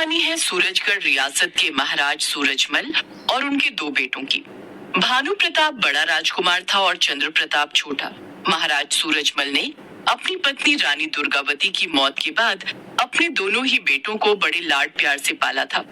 कहानी है सूरजगढ़ रियासत के महाराज सूरजमल और उनके दो बेटों की। भानु प्रताप बड़ा राजकुमार था और चंद्र प्रताप छोटा। महाराज सूरजमल ने अपनी पत्नी रानी दुर्गावती की मौत के बाद अपने दोनों ही बेटों को बड़े लाड प्यार से पाला था।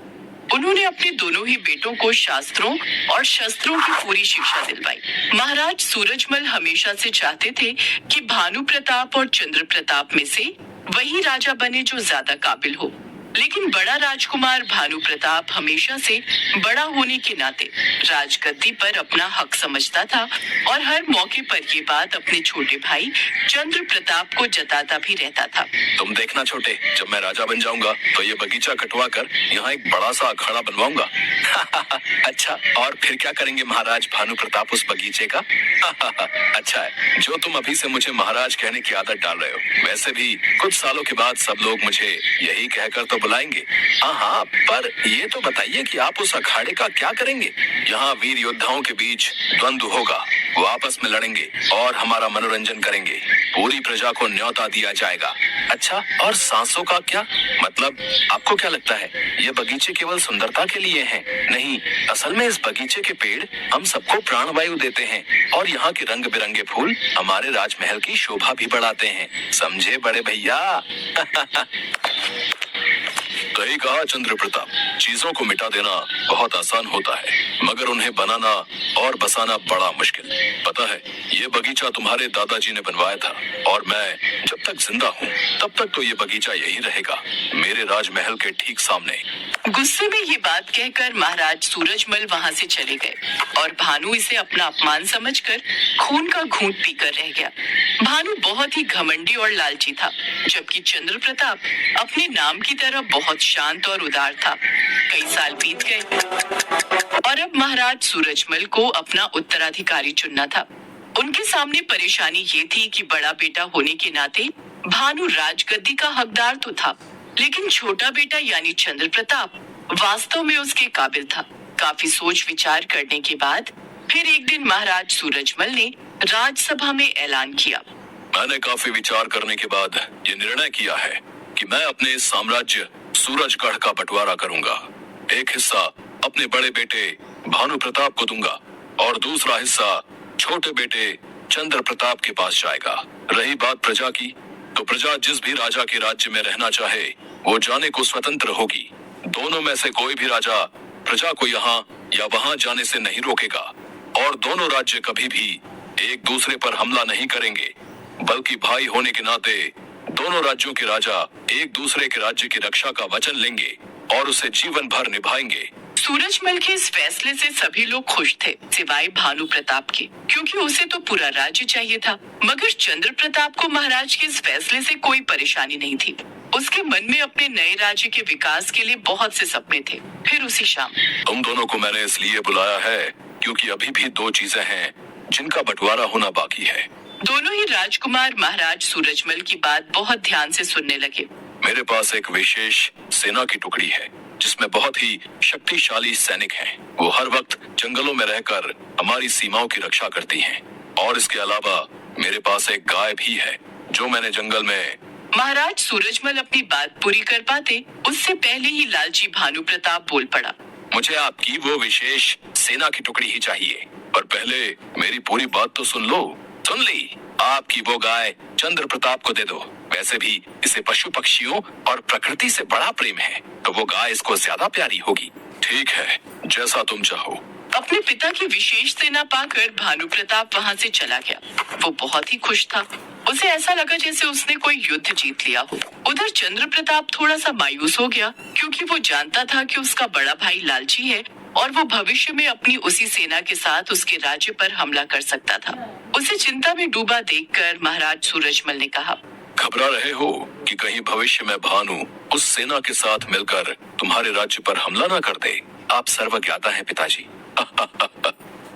उन्होंने अपने दोनों ही बेटों को शास्त्रों और शस्त्रों की पूरी शिक्षा दिलवाई। महाराज सूरजमल हमेशा से चाहते थे कि भानु प्रताप और चंद्र प्रताप में से वही राजा बने जो ज्यादा काबिल हो, लेकिन बड़ा राजकुमार भानु प्रताप हमेशा से बड़ा होने के नाते राजगद्दी पर अपना हक समझता था और हर मौके पर ये बात अपने छोटे भाई चंद्र प्रताप को जताता भी रहता था। तुम देखना छोटे, जब मैं राजा बन जाऊंगा तो ये बगीचा कटवा कर यहाँ एक बड़ा सा अखाड़ा बनवाऊंगा। अच्छा, और फिर क्या करेंगे महाराज भानु प्रताप उस बगीचे का? अच्छा है, जो तुम अभी से मुझे महाराज कहने की आदत डाल रहे हो। वैसे भी कुछ सालों के बाद सब लोग मुझे यही कहकर तो बुलाएंगे। हाँ, पर ये तो बताइए कि आप उस अखाड़े का क्या करेंगे? यहाँ वीर योद्धाओं के बीच द्वंद्व होगा, वो आपस में लड़ेंगे और हमारा मनोरंजन करेंगे। पूरी प्रजा को न्योता दिया जाएगा। अच्छा, और सांसों का क्या मतलब? आपको क्या लगता है ये बगीचे केवल सुंदरता के लिए हैं? नहीं, असल में इस बगीचे के पेड़ हम सबको प्राणवायु देते हैं और यहाँ के रंग बिरंगे फूल हमारे राजमहल की शोभा भी बढ़ाते हैं। समझे बड़े भैया? सही कहा चंद्र प्रताप, चीजों को मिटा देना बहुत आसान होता है, मगर उन्हें बनाना और बसाना बड़ा मुश्किल। पता है, ये बगीचा तुम्हारे दादाजी ने बनवाया था और मैं जब तक जिंदा हूँ तब तक तो ये बगीचा यही रहेगा, मेरे राजमहल के ठीक सामने। गुस्से में ये बात कहकर महाराज सूरजमल वहाँ से चले गए और भानु इसे अपना अपमान समझकर खून का घूंट पीकर रह गया। भानु बहुत ही घमंडी और लालची था, जबकि चंद्र प्रताप अपने नाम की तरह बहुत शांत और उदार था। कई साल बीत गए और अब महाराज सूरजमल को अपना उत्तराधिकारी चुनना था। उनके सामने परेशानी ये थी कि बड़ा बेटा होने के नाते भानु राजगद्दी का हकदार तो था, लेकिन छोटा बेटा यानी चंद्र प्रताप वास्तव में उसके काबिल था। काफी सोच विचार करने के बाद फिर एक दिन महाराज सूरजमल ने राजसभा में ऐलान किया। मैंने काफी विचार करने के बाद ये निर्णय किया है कि मैं अपने साम्राज्य सूरजगढ़ का बंटवारा करूंगा। एक हिस्सा अपने बड़े बेटे भानु प्रताप को दूंगा और दूसरा हिस्सा छोटे बेटे चंद्र प्रताप के पास जाएगा। रही बात प्रजा की, तो प्रजा जिस भी राजा के राज्य में रहना चाहे वो जाने को स्वतंत्र होगी। दोनों में से कोई भी राजा प्रजा को यहाँ या वहाँ जाने से नहीं रोकेगा और दोनों राज्य कभी भी एक दूसरे पर हमला नहीं करेंगे, बल्कि भाई होने के नाते दोनों राज्यों के राजा एक दूसरे के राज्य की रक्षा का वचन लेंगे और उसे जीवन भर निभाएंगे। सूरजमल के इस फैसले से सभी लोग खुश थे, सिवाय भानु प्रताप के, क्योंकि उसे तो पूरा राज्य चाहिए था। मगर चंद्र प्रताप को महाराज के इस फैसले से कोई परेशानी नहीं थी। उसके मन में अपने नए राज्य के विकास के लिए बहुत से सपने थे। फिर उसी शाम तुम दोनों को मैंने इसलिए बुलाया है क्योंकि अभी भी दो चीजें हैं जिनका बंटवारा होना बाकी है। दोनों ही राजकुमार महाराज सूरजमल की बात बहुत ध्यान से सुनने लगे। मेरे पास एक विशेष सेना की टुकड़ी है जिसमें बहुत ही शक्तिशाली सैनिक हैं। वो हर वक्त जंगलों में रहकर हमारी सीमाओं की रक्षा करती हैं। और इसके अलावा मेरे पास एक गाय भी है जो मैंने जंगल में। महाराज सूरजमल अपनी बात पूरी कर पाते उससे पहले ही लालची भानु प्रताप बोल पड़ा। मुझे आपकी वो विशेष सेना की टुकड़ी ही चाहिए, पर पहले मेरी पूरी बात तो सुन लो। सुन ली? आपकी वो गाय चंद्र प्रताप को दे दो। वैसे भी इसे पशु पक्षियों और प्रकृति से बड़ा प्रेम है, तो वो गाय इसको ज्यादा प्यारी होगी। ठीक है, जैसा तुम चाहो। अपने पिता की विशेष सेना पाकर भानु प्रताप वहाँ से चला गया। वो बहुत ही खुश था। उसे ऐसा लगा जैसे उसने कोई युद्ध जीत लिया हो। उधर चंद्र प्रताप थोड़ा सा मायूस हो गया, क्योंकि वो जानता था कि उसका बड़ा भाई लालची है और वो भविष्य में अपनी उसी सेना के साथ उसके राज्य पर हमला कर सकता था। उसे चिंता में डूबा देखकर महाराज सूरजमल ने कहा, घबरा रहे हो कि कहीं भविष्य में भानु उस सेना के साथ मिलकर तुम्हारे राज्य पर हमला न कर दे। आप सर्वज्ञाता हैं पिताजी।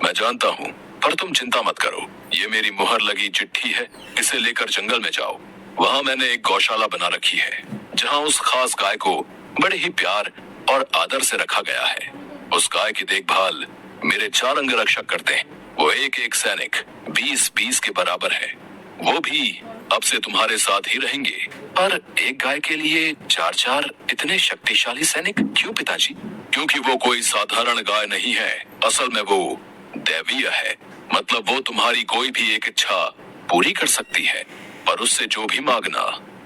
मैं जानता हूँ, पर तुम चिंता मत करो। ये मेरी मुहर लगी चिट्ठी है, इसे लेकर जंगल में जाओ। वहाँ मैंने एक गौशाला बना रखी है जहाँ उस खास गाय को बड़े ही प्यार और आदर से रखा गया है। उस गाय की देखभाल मेरे 4 अंगरक्षक करते हैं। वो एक एक सैनिक 20-20 के बराबर है। वो भी अब से तुम्हारे साथ ही रहेंगे। पर एक गाय के लिए 4-4 इतने शक्तिशाली सैनिक क्यों पिताजी? क्योंकि वो कोई साधारण गाय नहीं है, असल में वो दैवीय है। मतलब वो तुम्हारी कोई भी एक इच्छा पूरी कर सकती है, पर उससे जो भी मांगना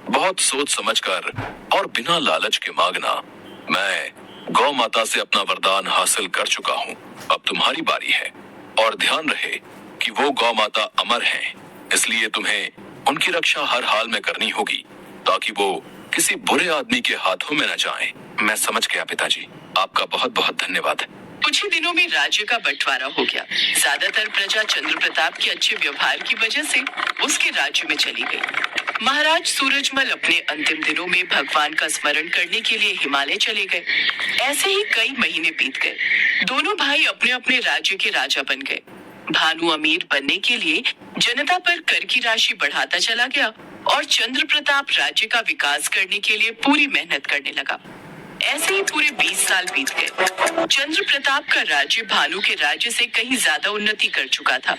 बहुत सोच समझकर और बिना लालच के मांगना। मैं गौ माता से अपना वरदान हासिल कर चुका हूँ, अब तुम्हारी बारी है। और ध्यान रहे कि वो गौ माता अमर हैं, इसलिए तुम्हें उनकी रक्षा हर हाल में करनी होगी, ताकि वो किसी बुरे आदमी के हाथों में न जाएं। मैं समझ गया पिताजी, आपका बहुत बहुत धन्यवाद। कुछ ही दिनों में राज्य का बंटवारा हो गया। ज्यादातर प्रजा चंद्र प्रताप के अच्छे व्यवहार की वजह से उसके राज्य में चली गई। महाराज सूरजमल अपने अंतिम दिनों में भगवान का स्मरण करने के लिए हिमालय चले गए। ऐसे ही कई महीने बीत गए। दोनों भाई अपने अपने राज्य के राजा बन गए। भानु अमीर बनने के लिए जनता पर कर की राशि बढ़ाता चला गया और चंद्र प्रताप राज्य का विकास करने के लिए पूरी मेहनत करने लगा। ऐसे ही पूरे 20 साल बीत गए। चंद्र प्रताप का राज्य भानु के राज्य से कहीं ज्यादा उन्नति कर चुका था।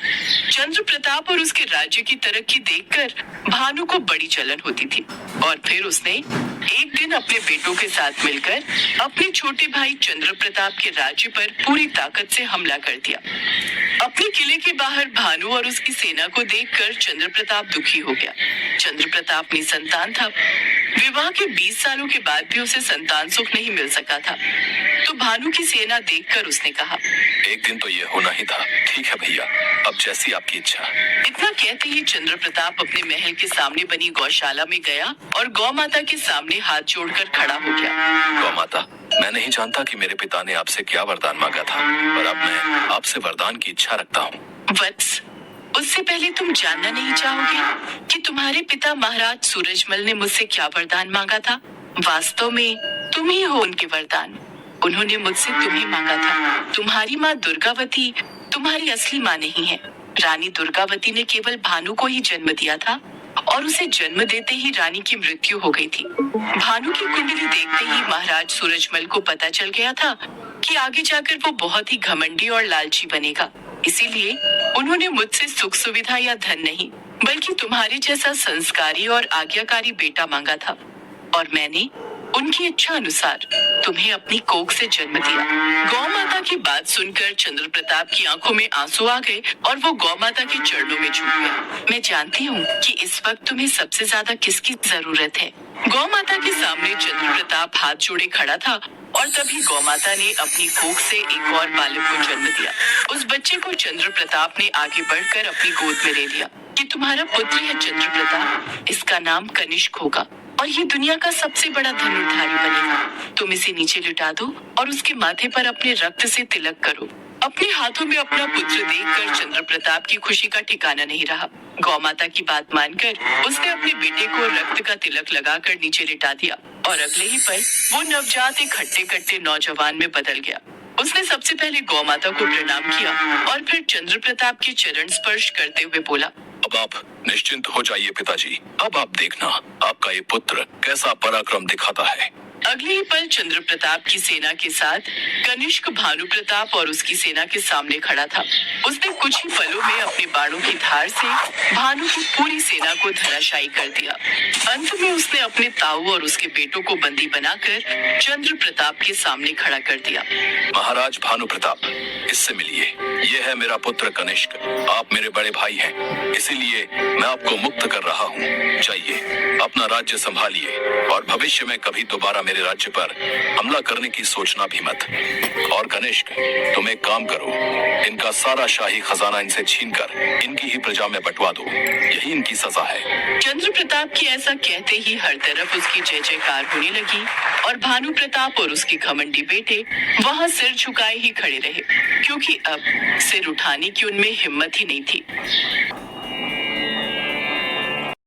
चंद्र प्रताप और उसके राज्य की तरक्की देखकर भानु को बड़ी जलन होती थी और फिर उसने एक दिन अपने बेटों के साथ मिलकर अपने छोटे भाई चंद्र प्रताप के राज्य पर पूरी ताकत से हमला कर दिया। अपने किले के बाहर भानु और उसकी सेना को देखकर चंद्र प्रताप दुखी हो गया। चंद्र प्रताप निसंतान था। विवाह के 20 सालों के बाद भी उसे संतान सुख नहीं मिल सका था। तो भानु की सेना देखकर उसने कहा, एक दिन तो ये होना ही था। ठीक है भैया, अब जैसी आपकी इच्छा। इतना कहते ही चंद्र प्रताप अपने महल के सामने बनी गौशाला में गया और गौ माता के सामने हाथ जोड़कर खड़ा हो गया। गौ माता, मैं नहीं जानता कि मेरे पिता ने आपसे क्या वरदान मांगा था, पर अब मैं आपसे वरदान की इच्छा रखता हूँ। वत्स, उससे पहले तुम जानना नहीं चाहोगे कि तुम्हारे पिता महाराज सूरजमल ने मुझसे क्या वरदान मांगा था? वास्तव में तुम ही हो उनके वरदान। उन्होंने मुझसे तुम्हें मांगा था। तुम्हारी माँ दुर्गावती तुम्हारी असली माँ नहीं है। रानी दुर्गावती ने केवल भानु को ही जन्म दिया था और उसे जन्म देते ही रानी की मृत्यु हो गई थी। भानु की कुंडली देखते ही महाराज सूरजमल को पता चल गया था कि आगे जाकर वो बहुत ही घमंडी और लालची बनेगा। इसीलिए उन्होंने मुझसे सुख सुविधा या धन नहीं, बल्कि तुम्हारे जैसा संस्कारी और आज्ञाकारी बेटा मांगा था। और मैंने उनकी इच्छा अनुसार तुम्हें अपनी कोख से जन्म दिया। गौ माता की बात सुनकर चंद्र प्रताप की आंखों में आंसू आ गए और वो गौ माता के चरणों में झुक गया। मैं जानती हूँ कि इस वक्त तुम्हें सबसे ज्यादा किसकी जरूरत है। गौ माता के सामने चंद्र प्रताप हाथ जोड़े खड़ा था और तभी गौ माता ने अपनी कोख से एक और बालक को जन्म दिया। उस बच्चे को चंद्र प्रताप ने आगे बढ़कर अपनी गोद में ले लिया। कि तुम्हारा पुत्र है चंद्र प्रताप, इसका नाम कनिष्क होगा और ये दुनिया का सबसे बड़ा धनुर्धारी बनेगा। तुम इसे नीचे लिटा दो और उसके माथे पर अपने रक्त से तिलक करो। अपने हाथों में अपना पुत्र देखकर चंद्र प्रताप की खुशी का ठिकाना नहीं रहा। गौ माता की बात मानकर उसने अपने बेटे को रक्त का तिलक लगाकर नीचे लिटा दिया और अगले ही पल वो नवजात एक हट्टे कट्टे नौजवान में बदल गया। उसने सबसे पहले गौ माता को प्रणाम किया और फिर चंद्र प्रताप के चरण स्पर्श करते हुए बोला, अब आप निश्चिंत हो जाइए पिताजी। अब आप देखना आपका ये पुत्र कैसा पराक्रम दिखाता है। अगले ही पल चंद्र प्रताप की सेना के साथ कनिष्क भानु प्रताप और उसकी सेना के सामने खड़ा था। उसने कुछ ही पलों में अपने बाणों की धार से भानु की पूरी सेना को धराशायी कर दिया। अंत में उसने अपने ताऊ और उसके बेटों को बंदी बनाकर चंद्र प्रताप के सामने खड़ा कर दिया। महाराज भानु प्रताप, इससे मिलिए। ये है मेरा पुत्र कनिष्क। आप मेरे बड़े भाई हैं, इसीलिए मैं आपको मुक्त कर रहा हूँ। जाइए, अपना राज्य संभालिए और भविष्य में कभी दोबारा मेरे राज्य पर हमला करने की सोचना भी मत। और कनिष्क, तुम एक काम करो, इनका सारा शाही खजाना इनसे छीनकर इनकी ही प्रजा में बंटवा दो। यही इनकी सजा है। चंद्र प्रताप की ऐसा कहते ही हर तरफ उसकी जय जयकार होने लगी और भानु प्रताप और उसके घमंडी बेटे वहां सिर झुकाए ही खड़े रहे, क्योंकि अब सिर उठाने की उनमें हिम्मत ही नहीं थी।